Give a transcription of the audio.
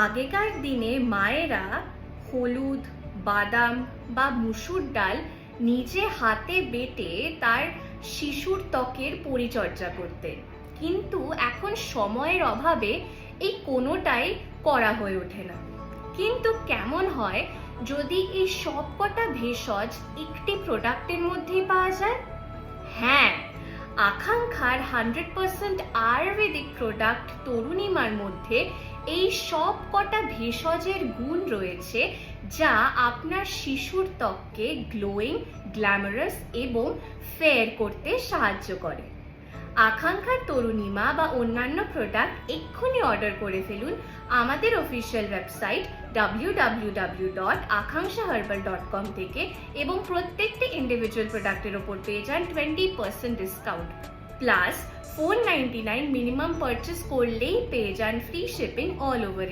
আগেকার দিনে মায়েরা হলুদ, বাদাম বা মুসুর ডাল নিজে হাতে বেটে তার শিশুর ত্বকের পরিচর্যা করতেন, কিন্তু এখন সময়ের অভাবে এই কোনোটাই করা হয়ে ওঠে না। কিন্তু কেমন হয় যদি এই সবকটা ভেষজ একটি প্রোডাক্টের মধ্যেই পাওয়া যায়? হ্যাঁ, আকাঙ্ক্ষার 100% আয়ুর্বেদিক প্রোডাক্ট তরুণিমার মধ্যে এই সব কটা ভেষজের গুণ রয়েছে, যা আপনার শিশুর ত্বককে গ্লোয়িং, গ্ল্যামারাস এবং ফেয়ার করতে সাহায্য করে। আকাঙ্ক্ষার তরুণিমা বা অন্যান্য প্রোডাক্ট এক্ষুনি অর্ডার করে ফেলুন আমাদের অফিসিয়াল ওয়েবসাইট www.akankshaherbal.com থেকে, এবং প্রত্যেকটি ইন্ডিভিজুয়াল প্রোডাক্টের ওপর পেয়ে যান 20% ডিসকাউন্ট, প্লাস $499 মিনিমাম পারচেস করলেই পেয়ে যান ফ্রি শিপিং অল ওভার।